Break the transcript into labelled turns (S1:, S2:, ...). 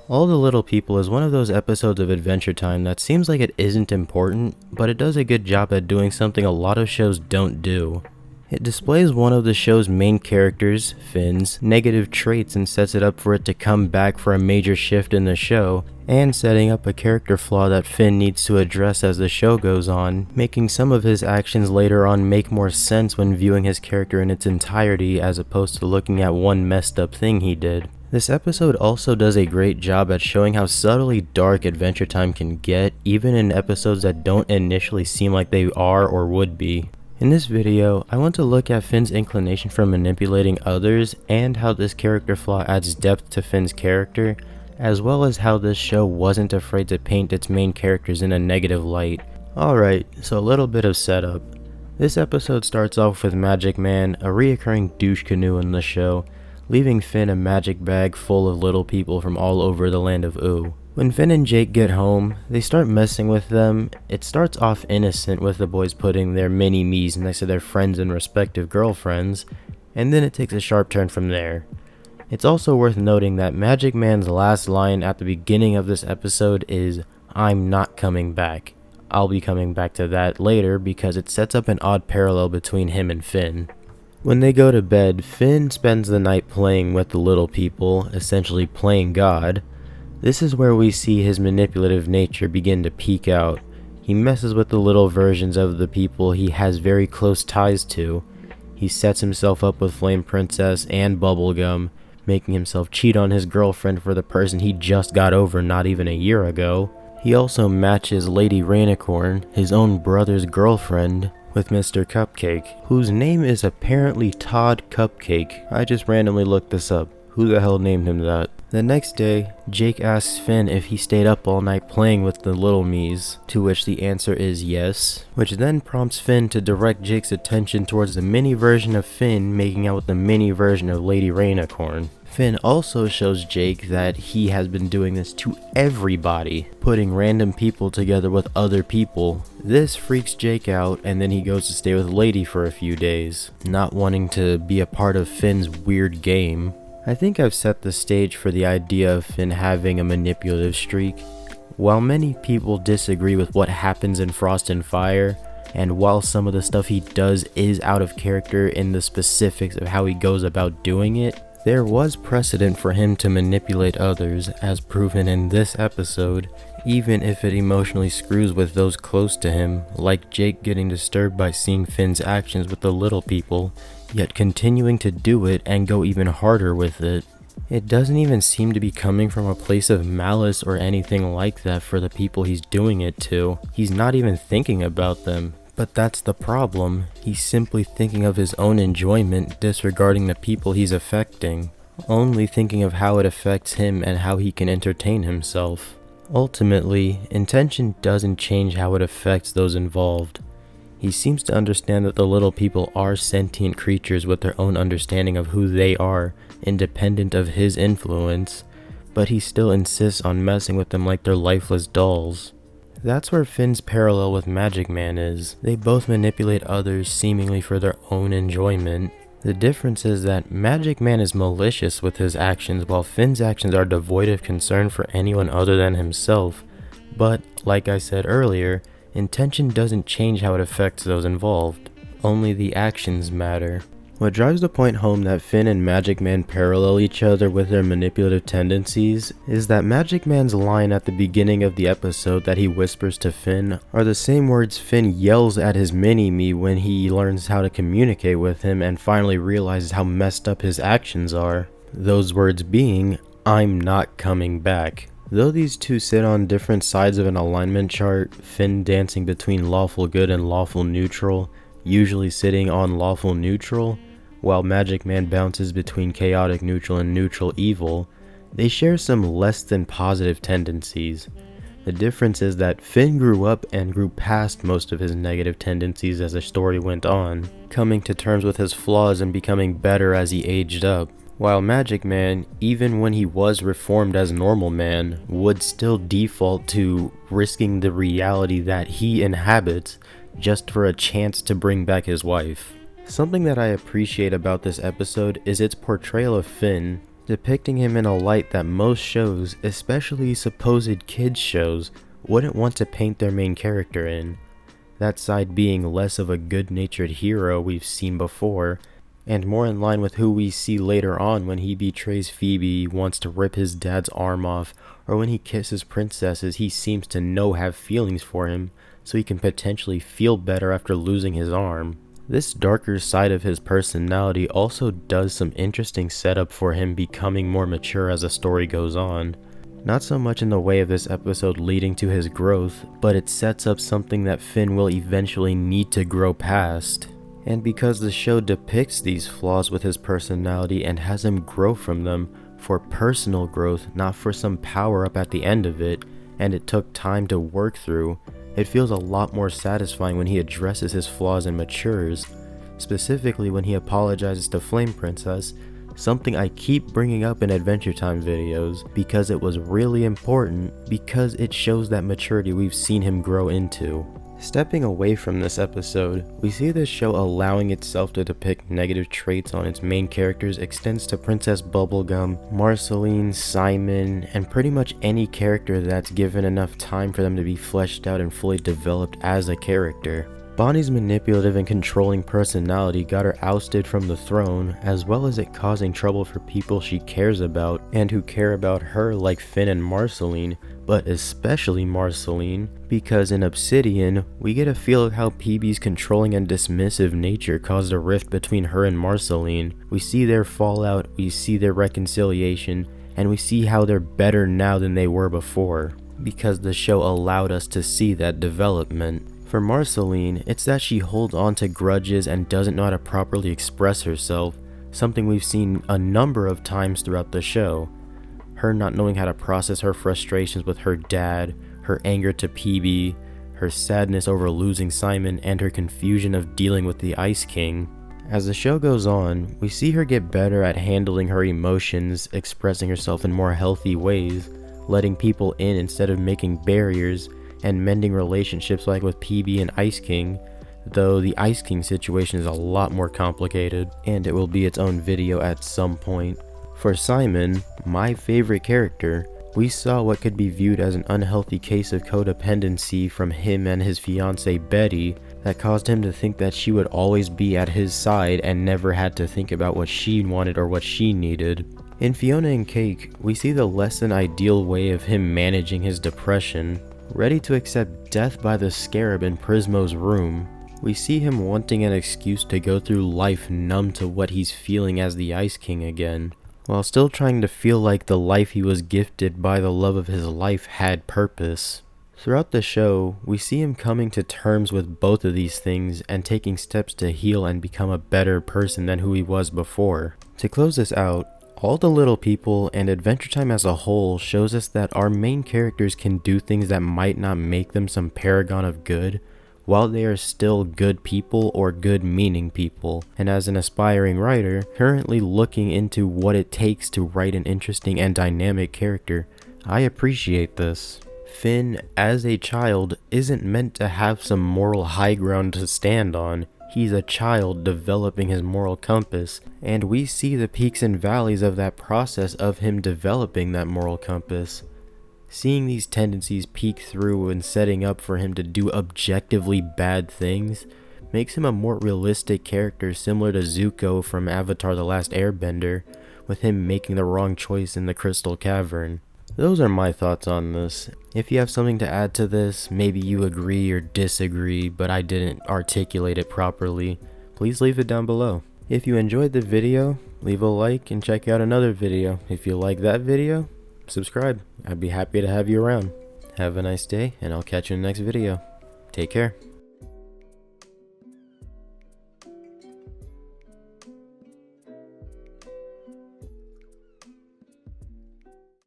S1: All the Little People is one of those episodes of Adventure Time that seems like it isn't important, but it does a good job at doing something a lot of shows don't do. It displays one of the show's main characters, Finn's, negative traits and sets it up for it to come back for a major shift in the show, and setting up a character flaw that Finn needs to address as the show goes on, making some of his actions later on make more sense when viewing his character in its entirety as opposed to looking at one messed up thing he did. This episode also does a great job at showing how subtly dark Adventure Time can get, even in episodes that don't initially seem like they are or would be. In this video, I want to look at Finn's inclination for manipulating others and how this character flaw adds depth to Finn's character, as well as how this show wasn't afraid to paint its main characters in a negative light. Alright, so a little bit of setup. This episode starts off with Magic Man, a reoccurring douche canoe in the show, leaving Finn a magic bag full of little people from all over the land of Ooh. When Finn and Jake get home, they start messing with them. It starts off innocent with the boys putting their mini-me's next to their friends and respective girlfriends, and then it takes a sharp turn from there. It's also worth noting that Magic Man's last line at the beginning of this episode is, "I'm not coming back." I'll be coming back to that later because it sets up an odd parallel between him and Finn. When they go to bed, Finn spends the night playing with the little people, essentially playing God. This is where we see his manipulative nature begin to peek out. He messes with the little versions of the people he has very close ties to. He sets himself up with Flame Princess and Bubblegum, making himself cheat on his girlfriend for the person he just got over not even a year ago. He also matches Lady Rainicorn, his own brother's girlfriend, with Mr. Cupcake, whose name is apparently Todd Cupcake. I just randomly looked this up. Who the hell named him that? The next day, Jake asks Finn if he stayed up all night playing with the little me's, to which the answer is yes, which then prompts Finn to direct Jake's attention towards the mini version of Finn making out with the mini version of Lady Rainicorn. Finn also shows Jake that he has been doing this to everybody, putting random people together with other people. This freaks Jake out, and then he goes to stay with Lady for a few days, not wanting to be a part of Finn's weird game. I think I've set the stage for the idea of Finn having a manipulative streak. While many people disagree with what happens in Frost and Fire, and while some of the stuff he does is out of character in the specifics of how he goes about doing it, there was precedent for him to manipulate others, as proven in this episode, even if it emotionally screws with those close to him, like Jake getting disturbed by seeing Finn's actions with the little people, yet continuing to do it and go even harder with it. It doesn't even seem to be coming from a place of malice or anything like that for the people he's doing it to. He's not even thinking about them. But that's the problem. He's simply thinking of his own enjoyment, disregarding the people he's affecting, only thinking of how it affects him and how he can entertain himself. Ultimately, intention doesn't change how it affects those involved. He seems to understand that the little people are sentient creatures with their own understanding of who they are, independent of his influence, but he still insists on messing with them like they're lifeless dolls. That's where Finn's parallel with Magic Man is. They both manipulate others seemingly for their own enjoyment. The difference is that Magic Man is malicious with his actions while Finn's actions are devoid of concern for anyone other than himself. But, like I said earlier, intention doesn't change how it affects those involved. Only the actions matter. What drives the point home that Finn and Magic Man parallel each other with their manipulative tendencies is that Magic Man's line at the beginning of the episode that he whispers to Finn are the same words Finn yells at his mini-me when he learns how to communicate with him and finally realizes how messed up his actions are. Those words being, "I'm not coming back." Though these two sit on different sides of an alignment chart, Finn dancing between lawful good and lawful neutral, usually sitting on lawful neutral, while Magic Man bounces between chaotic neutral and neutral evil, they share some less than positive tendencies. The difference is that Finn grew up and grew past most of his negative tendencies as the story went on, coming to terms with his flaws and becoming better as he aged up, while Magic Man, even when he was reformed as Normal Man, would still default to risking the reality that he inhabits just for a chance to bring back his wife. Something that I appreciate about this episode is its portrayal of Finn. depicting him in a light that most shows, especially supposed kids shows, wouldn't want to paint their main character in. That side being less of a good-natured hero we've seen before, and more in line with who we see later on when he betrays Phoebe, wants to rip his dad's arm off, or when he kisses princesses he seems to have feelings for him, so he can potentially feel better after losing his arm. This darker side of his personality also does some interesting setup for him becoming more mature as the story goes on. Not so much in the way of this episode leading to his growth, but it sets up something that Finn will eventually need to grow past. And because the show depicts these flaws with his personality and has him grow from them, for personal growth, not for some power up at the end of it, and it took time to work through, it feels a lot more satisfying when he addresses his flaws and matures, specifically when he apologizes to Flame Princess, something I keep bringing up in Adventure Time videos because it was really important, because it shows that maturity we've seen him grow into. Stepping away from this episode, we see this show allowing itself to depict negative traits on its main characters extends to Princess Bubblegum, Marceline, Simon, and pretty much any character that's given enough time for them to be fleshed out and fully developed as a character. Bonnie's manipulative and controlling personality got her ousted from the throne, as well as it causing trouble for people she cares about and who care about her like Finn and Marceline, but especially Marceline, because in Obsidian, we get a feel of how Peebee's controlling and dismissive nature caused a rift between her and Marceline. We see their fallout, we see their reconciliation, and we see how they're better now than they were before, because the show allowed us to see that development. For Marceline, it's that she holds on to grudges and doesn't know how to properly express herself, something we've seen a number of times throughout the show. Her not knowing how to process her frustrations with her dad, her anger to Peebee, her sadness over losing Simon, and her confusion of dealing with the Ice King. As the show goes on, we see her get better at handling her emotions, expressing herself in more healthy ways, letting people in instead of making barriers, and mending relationships like with Peebee and Ice King, though the Ice King situation is a lot more complicated, and it will be its own video at some point. For Simon, my favorite character, we saw what could be viewed as an unhealthy case of codependency from him and his fiancée Betty that caused him to think that she would always be at his side and never had to think about what she wanted or what she needed. In Fiona and Cake, we see the less than ideal way of him managing his depression. Ready to accept death by the scarab in Prismo's room, we see him wanting an excuse to go through life numb to what he's feeling as the Ice King again, while still trying to feel like the life he was gifted by the love of his life had purpose. Throughout the show, we see him coming to terms with both of these things and taking steps to heal and become a better person than who he was before. To close this out, All the Little People and Adventure Time as a whole shows us that our main characters can do things that might not make them some paragon of good, while they are still good people or good meaning people. And as an aspiring writer, currently looking into what it takes to write an interesting and dynamic character, I appreciate this. Finn, as a child, isn't meant to have some moral high ground to stand on. He's a child developing his moral compass, and we see the peaks and valleys of that process of him developing that moral compass. Seeing these tendencies peek through and setting up for him to do objectively bad things makes him a more realistic character, similar to Zuko from Avatar: The Last Airbender, with him making the wrong choice in the Crystal Cavern. Those are my thoughts on this. If you have something to add to this, maybe you agree or disagree, but I didn't articulate it properly, please leave it down below. If you enjoyed the video, leave a like and check out another video. If you like that video, subscribe. I'd be happy to have you around. Have a nice day, and I'll catch you in the next video. Take care.